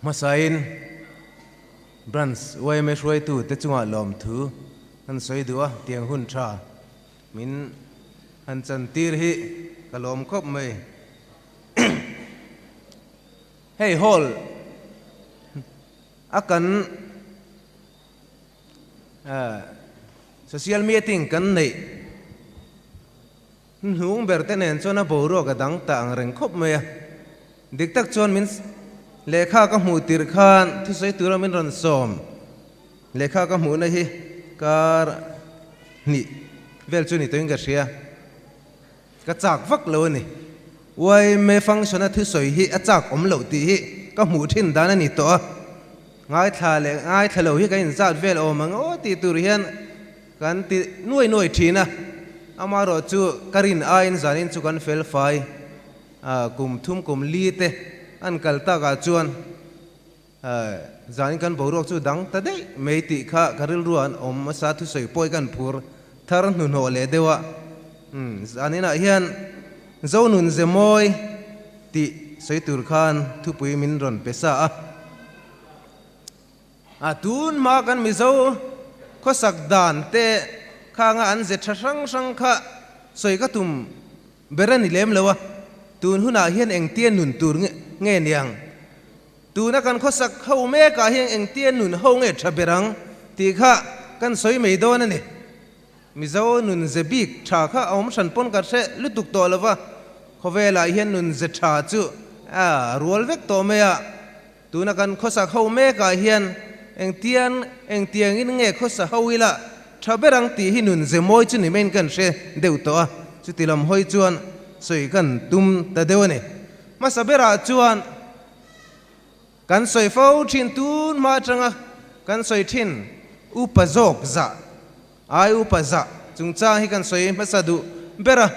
มาใส่บรันส์ไว้ไม่ช่วยตู้แต่จังหวะลมถือนั่นสวยดัวเตียงหุ่นชามินหันจันตีร์ฮิกะลมคบไม่เฮ้ยฮอลอากันโซเชียลมีเดียกันนี่หุ่งเบอร์เตนเอนชวนบูรัวกระดังต่างเร่งคบไม่ดิกตักชวนมินเลขากับหูติร์ขานที่ใส่ตัวเรามินรันสอมเลขากับหูนะฮิการนี่เวลชวนนี่ตัวเองก็เสียกระจากฟักเลวนี่ไว้ไม่ฟังชนะที่ใส่ฮิอาจากอมเหลวตีฮิกับหูทิ้งด้านนี่ตัวง่ายทะเลง่ายทะเลฮิกันจัดเวลโอมังโอ้ตีตุเรียนกันตีน่วยทีนะอามารอจูการินไอ้จานินจูกันเฟลไฟกุมทุ่มกุมลีเตอันกัลตากาจวนจานินกันบรอกจูดังแต่ได้ไม่ติข้าการิลรัวอมมาสาธุใส่ป่วยกันพูร์ทารันหุนหัวเลเดวะจานินเฮียนเจ้าหนุนเจมอยติใส่ตุรคานทุปุยมินรอนเปซ่าตูนมากันมิโซข้อสักดานเตข้างอันเจ็ดช่างข้าสวยก็ตุ่มเบรนิเลมเลยวะตูนหุ่นอาเฮียนเองเตียนหนุนตูนเงี้ยเนียงตูนักกันข้อสักเขาเมกาเฮียนเองเตียนหนุนเขาเงี้ยชับเบรังตีข้ากันสวยไม่โดนนี่มิเจ้าหนุนเจบิกชาข้าเอามฉันปนกันเสลุตุกตัวเลยวะเขาเวลาเฮียนหนุนเจชาจูรัวเวกตัวเมียตูนักกันข้อสักเขาเมกาเฮียนเองเตียนอินเงี้ยข้อสักเขาวิละชาวเบรังตีหินุนเจมอยจุนี่เมนกันเชเดวตัวจุติลำหอยจวนสวยกันตุมตะเดวนี่มาสเบราจวนกันสวยฟ้าทินตูนมาจังกันสวยทินอุปโจกจะอุปจะจุงจ้าให้กันสวยมาสะดุเบรา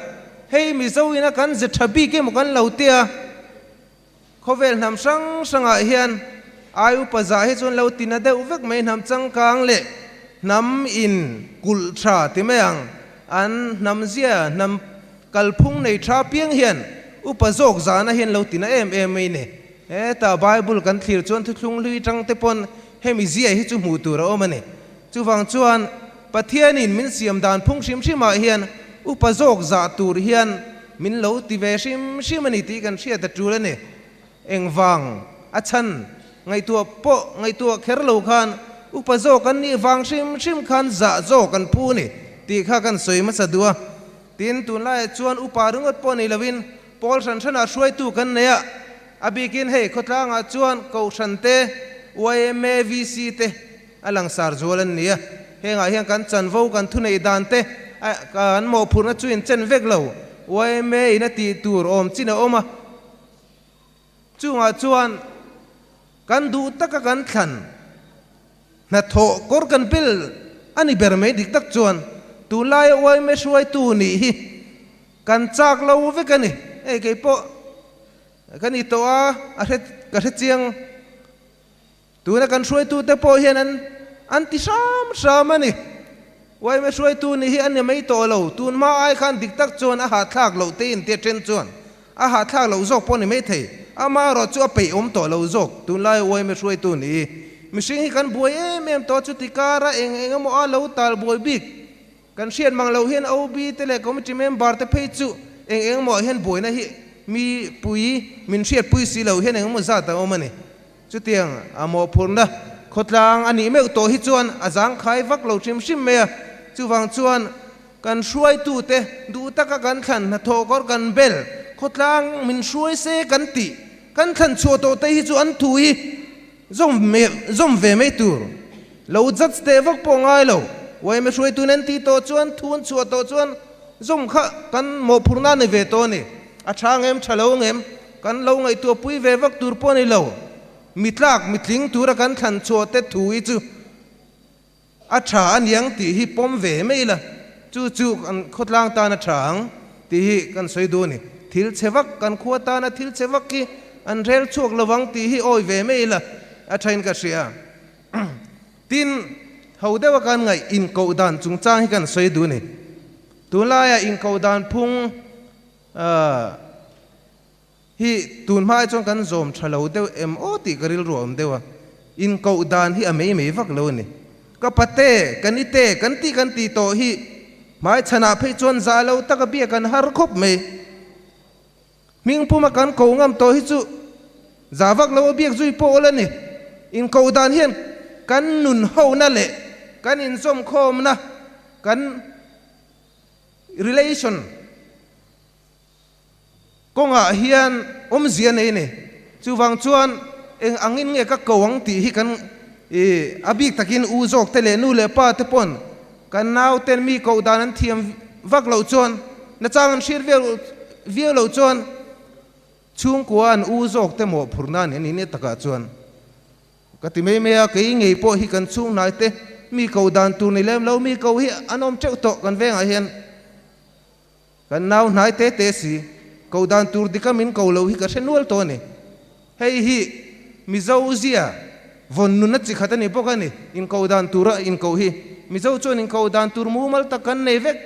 เฮ้ยมิโซอินะกันจะทับบีเกมกันเหล่าเตียเขาเวลนำสังเฮียนอุปจะให้จวนเหล่าตีน่ะเดวเวกไม่นำจังกลางเล่นำอินกุลชาติเมียงอันนำเสียนำกัลพุงในชาเปียงเฮียนอุปโจกจานะเฮียนเราตินะไม่เนี่ยแต่ไบเบิลกันทีร์จวนทุกลุงลุยจังเตปนให้มีเสียให้จุมูตัวเรามันเนี่ยจุฟังจวนปะเทียนินมินเสียมดานพุงชิมมาเฮียนอุปโจกจาตูเฮียนมินเราติเวชิมันนี่ตีกันเชียตะจูแล้วเนี่ยเอ็งวังอัชันไงตัวโปไงตัวเคร์โลคันอุปโจกันนี่ฟังชิมคันจะโจกันพูนี่ตีข้ากันสวยมาสะดัวตีนตุนไล่ชวนอุปารุงอดปนิลวินปอลชันชนะช่วยตู้กันเนี่ยอบิกินให้ขดลางชวนกูชันเตวายเมวีซีเตอลังสารจวลันเนี่ยเฮงเฮงกันจันวูกันทุนในดานเตกันโมพูนจุนเจนเวกเลววายเมอินตีตูร์อมจินอมาจูงชวนกันดูตะกันขันนัดโถกอร์กันบิลอันนี้เบอร์ไม่ดิกตักจวนตูไล่ไว้ไม่ช่วยตูนี่กันจากเราเวกันนี่เกี่ยปอกันนี่ตัวอะไรกันเจียงตูนักกันช่วยตูแต่พอเห็นอันที่สามนี่ไว้ไม่ช่วยตูนี่อันนี้ไม่โตเราตูนมาไอ้ขันดิกตักจวนอาหารทากเราเตียนเตียเจนจวนอาหารทากเราจกปนนี่ไม่เทอามารอจัวไปอมตัวเราจกตูไล่ไว้ไม่ช่วยตูนี่มิชิงกันบวยเมมตัวจุดที่การะเองมัวเราตาลบวยบิกกันเชียนมังเราเห็นเอาบีเตเลก็ไม่จิเมมบาร์เตเพจุเองมัวเห็นบวยนะฮิมีปุยมินเชียดปุยสีเราเห็นมัวซาตาอมันนี่จุดเตียงมัวพูนนะขดลางอันนี้ไม่ตัวฮิจวนอาจารย์ขายวักเราชิมเมียจูฟังจวนกันช่วยตูเตดูตะกันขันทอกอกันเบลขดลางมินช่วยเซกันติกันขันชัวโตเตฮิจวนทุยzom ve me tur lo zat ste vak po ngai lo wai me shui tu nen ti to chuan thun chu to chuan zom kha kan mo phurna ne ve to ni a thang em thalo ngem kan lo ngai tu pui ve vak tur po ni lo mitling tur kan than chu te thui chu a tha an yang ti hi pom ve me la chu kan khotlang ta na thang ti hi kan soi do ni thil chewak kan khuwa ta na thil chewak ki an rel chuak lawang ti hi oi ve me la a train ka sia tin haudewa kan ngai in ko dan chung cha hi kan soi du ni tu la ya in ko dan phung hi tun mai chong kan zom thalo deu em o ti karil rom dewa in ko dan hi amei mei vak lo ni ka pate kan ite kan ti to hi mai chana phei chon za lo taka bia kan har khop me ming puma kan ko ngam to hi chu za vak lo biak zui po la ni in ko dan hian kan nun ho na le kan in som khom na kan relation konga hian zian ei ni chu wang chuan eng angin nge ka kawang ti hi kan abik takin u jok te le nu le pa te pon kan nau ten mi ko dan an thiam vak lo chuan na chang an shir vel lo chuan chung kuan u jok te mo phurna ni ne taka chuan ka ti me me a ke ngei po hi kan chung nai te mi ko dan tu ni lem lo mi ko hi anom cheu to kan venga hian kan nau nai te si ko dan tur dikamin ko lo hi ka senul to ni hei hi Mizo zia von nun na chi khatani pokani in ko dan tura in ko hi Mizo chon in ko dan tur mu mal ta kan nei vek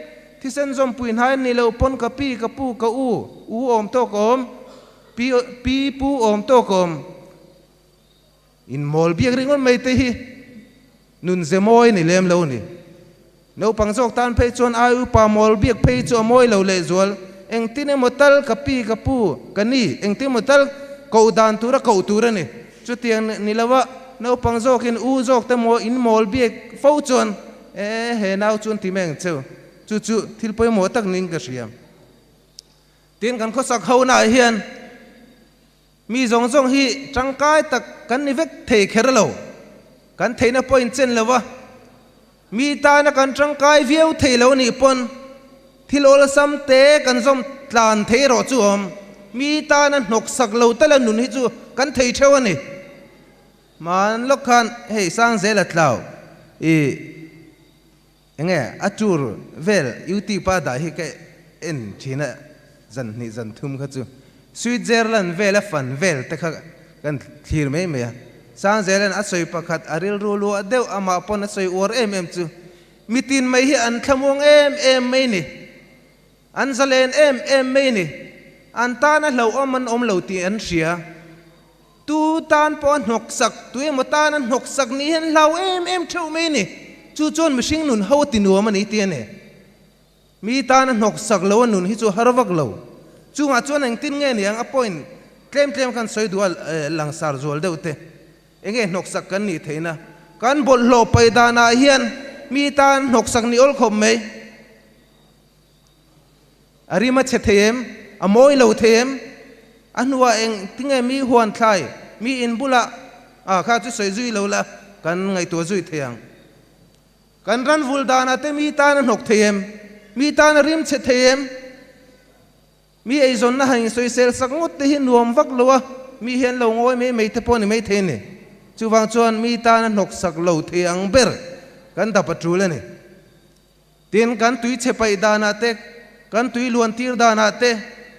thi sen zom puin hai ni lo pon ka pi ka pu ka u om to kom pi pu om to kom in mol biak ringon mai te hi nun zemawi ni lem lo ni no pangjok tan phei chon ai u pa mol biak phei cho moi lo le zol eng tine motal ka pi ka pu ka ni eng ti motal ko dan tura ko tura ni chu tiang ni lawa no pangjok in u jok te mo in mol biak fo chon he nau chun ti meng chu thil poi mo tak ning ka siam tin kan kho sak ho na hian mi zong hi tangkai tak kan ni vek thei kher lo kan theina point chen lawa mi ta na kan tangkai viau thei lo ni pon thilol sam te kan zom tlan thei ro chu om mi ta na nok sak lo tala nun hi chu kan thei thew ani man lokhan hei sang zela tlaw enge atur vel yuti pa da hi ke en thina zan thum kha chu Switzerland vel fan vel te kha kan thir me me sang zealand asoi pakhat aril rulu adeu ama pon asoi or em chu mitin mai hi an thamong em mai ni an zalen em mai ni an ta na lo om lo ti an ria tu tan pon nok sak tu mo ta na nok sak ni hen lo em theu mai ni chu chon mishing nun ho ti nu ma ni ti ne mi ta na nok sak lo nun hi chu harwak lo chu nga chuan ang tin nge ni ang appoint claim kan soi dual langsar zol deu te enge nok sak kan ni theina kan bol lo paida na hian mi tan nok sak ni ol khom mai arima che them amoi lo them anwa eng tinge mi huan thlai mi in bula kha chu soi zui lo la kan ngai to zui thiang kan ran vul dana te mi tan nok them mi tan rim che them mi ei zon na hang soi sel sak ngot te hin nuam vak lowa mi hian lo ngoi me te pon me the ni chu wang chuan mi ta na nok sak lo the ang ber kan da patrol ani tin kan tui che pai da na te kan tui luan tir da na te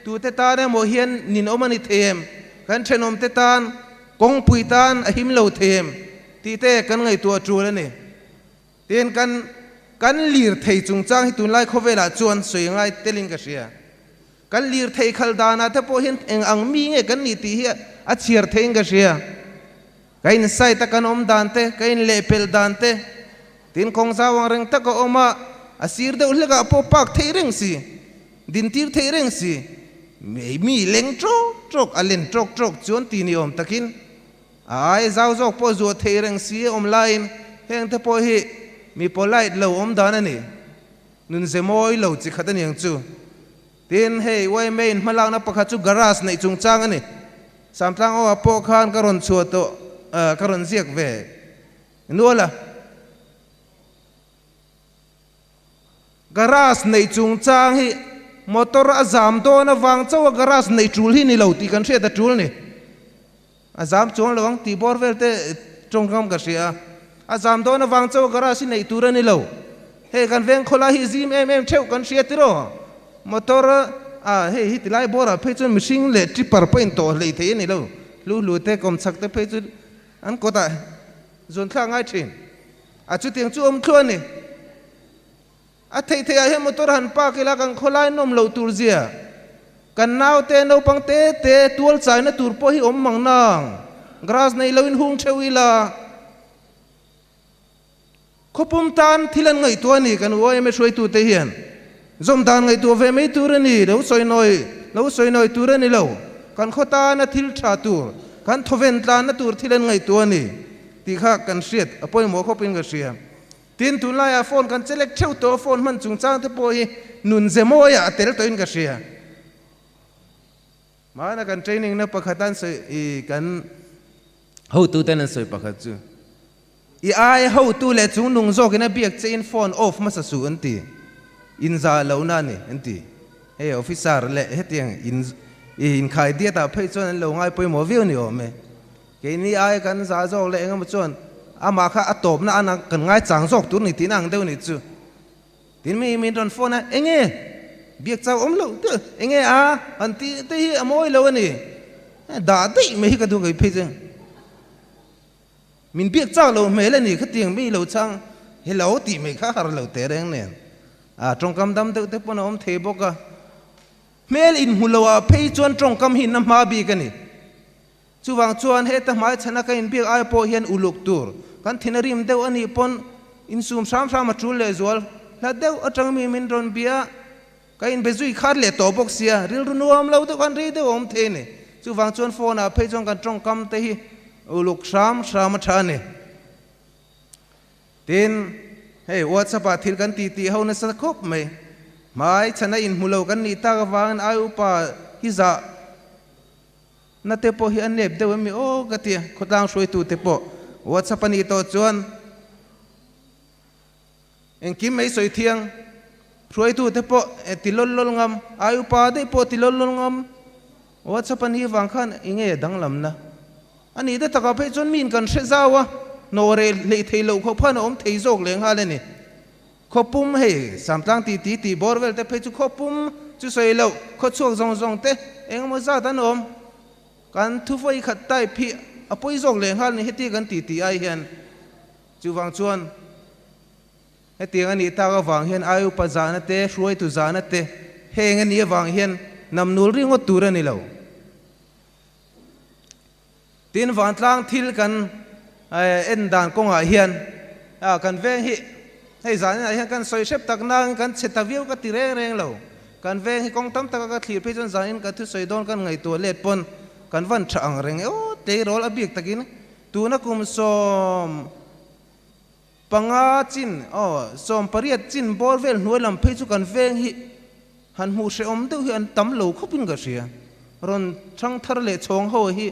tu te ta ne mo hian nin omani them kan thenom te tan kong pui tan a him lo them ti te kan ngai tua trul ani tin kan lir thei chung chang hi tun lai khovela chuan soi ngai telin ka sia kan lir thei khal dana te po hin eng ang mi nge kan ni ti hi a chiar thei nga sia kain sai ta kan om dan te kain lepel dan te tin kong sa wang reng ta ko oma asir de ulega po pak thei reng si din tir thei reng si mi leng trok alen trok chuan ti ni om takin ai zau zok po zo thei reng si om lain heng te po hi mi polite lo om dan ani nun zemoi lo chi khatan yang chu tin hei wai main malang na pakha chu garage nei chung chang ani samtlang o apo khan karon chu to karon ziak ve nuala garage nei chung chang hi motor azam to na wang chaw garage nei trul hi ni lo ti kan hre ta trul ni azam chung lawang ti bor vel te tongkam ka sia azam to na wang chaw garage nei tur ni lo he kan veng khola hi zim em theu kan hre ti ro motor hei hi tilai bora phei chun machine le tripper point to le the ni lo lu te kom sak te phei chu an ko ta zon thla ngai thin a chu tiang chu om thluan ni a thei a he motor han pa ke la kan kholai nom lo tur zia kan nau te no pang te tual chai na tur po hi om mang nang grass nei lo in hung thewi la khopum tan thilan ngai tu ni kan oi me soi tu te hian zom dan ngai tu ve me tu ni lo soi noi tu ni lo kan khota na thil tha tu kan thoven tlan na tur thilan ngai tu ni ti kha kan siat apoi mo khopin ga sia tin tu la ya phone kan chelek theu to phone man chung chang te po hi nun zemawi tel to in ga sia mana kan training na pakhatan se I kan ho tu ten soi pakhat chu I ai ho tu le chung nung zo kina biak che in phone off ma sa su anti in za lo na ni anti hey officer le hetiang in khai dia ta phei chon lo ngai poi mo view ni o me ke ni ai kan za zo le ngam chon ama kha atop na ana kan ngai chang zok tu ni tinang deu ni chu tin mi don phone na enge biak chau om lo tu enge a anti te hi amoi lo ni da dei me hi ka du kai phei chang min biak chau lo me le ni khatiang mi lo chang hello ti me kha har lo te reng nen a trong kam dam te pon om the boka mel in hulawa phei chon trong kam hin na ma bi ka ni chuwang chuan he ta mai chana ka in biak ai po hian uluk tur kan thinarim deu ani pon in sum sam sam a chul le zual la deu atang mi min ron bia ka in bezui khar le to bok sia ril ru nuam lo to kan ri deu om the ne chuwang chuan phone a phei chon kan trong kam te hi uluk sam tha ne tin hey whatsapp a thil kan ti ho na sa khop me mai chana in mulo kan ni ta wang ai upa hi za na te po hi an nep de mi o ka ti khotang soi tu te po whatsapp ani to chuan en kim mai soi thiang soi tu te po ti lol ngam ai upa de po ti lol ngam whatsapp ani wang khan inge danglam na ani de taka pe chon min kan se zawa no re le theilo kho phan om thei jok leng ha le ni khopum he samtlang ti borwel te pe chu khopum chu soi lo kho chuak zong te eng mo za tan om kan thu foi khat tai phi apoi jok leng ha ni heti kan ti ai hian chu wang chuan heti ani ta ga wang hian ayu pa za na te ruai tu za na te heng ani wang hian nam nul ringo tur ani lo tin van tlang thil kan en dan kong a hian kan veng hi hei zan a hian kan soi sep tak na kan cheta view ka ti reng lo kan veng hi kong tam tak ka thlir pe jon zan ka thu soi don kan ngai to let pon kan van thang reng o te rol abiak takin tu na kum som panga chin som pariat chin borvel nualam pe chu kan veng hi han mu se om deu hi an tam lo khopin ga sia ron thang thar le chong ho hi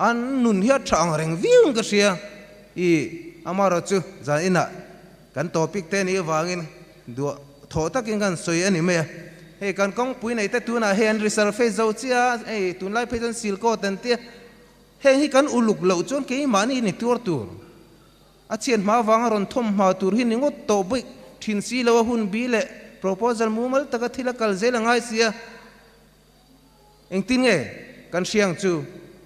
an nun hi thang reng viung ka sia I amaro chu za ina kan topic te ni wangin du tho takin kan soi ani me he kan kong pui nei te tu na hen resurface zo chia tun lai phejan sil ko tan te he hi kan uluk lo chon ke mani ni tur a chen ma wang ron thom ma tur hi ningot to bui thin si lo hun bi le proposal mumal taka thila kal zel ngai sia eng tin nge kan siang chu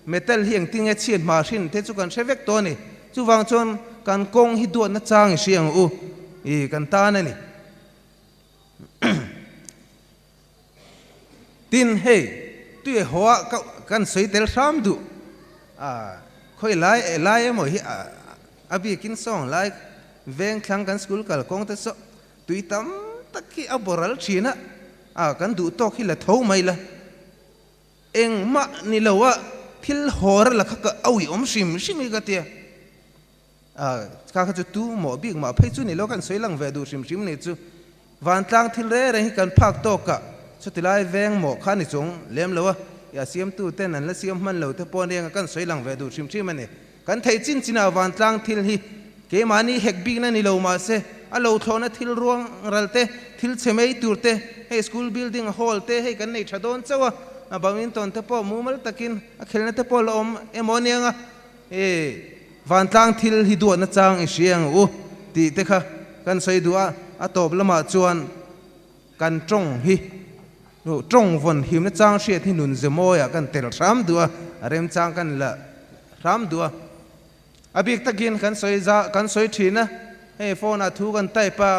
metal hiang tin nge chen ma thin te chu kan sevek to ni chu wang chon kan kong hi duat na chang siang u kan ta na ni tin hey tu e hoa kan soi tel sam du khoi lai mo hi abi kin song lai veng thlang kan school kal kong te so tui tam takki aboral china kan du to hi la tho mai la eng ma ni lowa thil hor la kha ka awi om sim ka tia ka chu tu mo big ma phei chu ni lo kan soi lang ve du sim ni chu van tlang thil re hi kan phak to ka chu tilai veng mo kha ni chung lem lo ya siam tu ten an la siam man lo te pon reng kan soi lang ve du sim ani kan thei chin china van tlang thil hi ke mani hek big na ni lo ma se a lo thona thil ruang ralte thil chemei turte he school building hall te he kan nei thadon chawa badminton te po mumal takin a khelna te po lom emonianga van tlang thil hi du na chang I siang u ti te kha kan soi dua a top lama chuan kan trong hi no trong von him na chang hriat hi nun zemoya kan tel ram dua rem chang kan la ram dua abik takin kan soi thina he phone a thu kan tai pa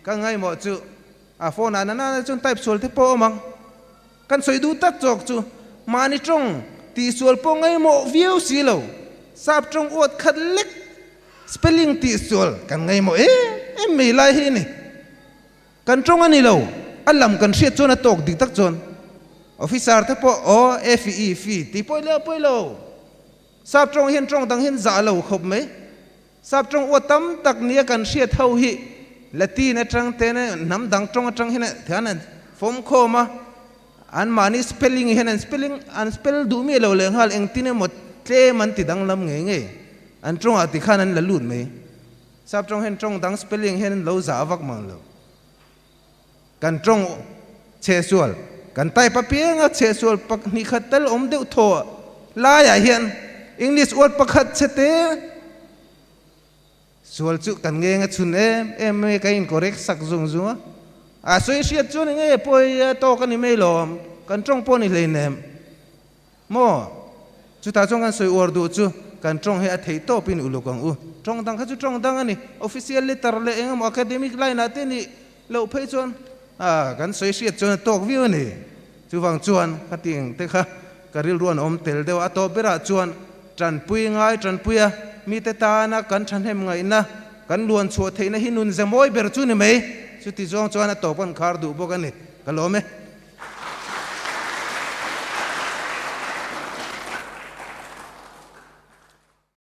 ka ngai mo chu phone a na chun type sol te po mang kan soi du tak chok chu mani trong ti sual po ngai mo view si lo sap trong ot khat lek spelling ti sual kan ngai mo em me lai hi ni kan trong ani lo alam kan hriat chon a tok dik tak chon officer te po o fe fi ti poi lo sap trong hian trong dang hian za lo khop me sap trong ot tam tak nia kan hriat ho hi lati na trang te na nam dang trong atang hian thian phom kho ma an mani spelling hian an spell du mi lo le hal eng tin mo tle man ti dang lam nge an trong a ti khan an la lut me sap trong hian trong dang spelling hian lo za vak mang lo kan trong che sual kan tai pa pianga che sual pak ni khatal om deuh tho la ya hian English word pakhat chete sual chu kan nge nga chun em ka incorrect sak zung zunga a soi siat chu nge poi to kan ni me lom kan trong po ni le nem mo chu ta chong kan soi or du chu kan trong he a thei to pin ulukang u trong dang kha chu trong dang ani official letter le engam academic line ate ni lo phei chon kan soi siat chon tok view ni chu wang chuan khating te kha karil ruan om tel deu a to bera chuan tran pui ngai tran puya mi te ta na kan than hem ngai na kan luan chu theina hinun zemoi ber chu ni me chu ti zong chuan a to pan khar du bo kan ni ka lo me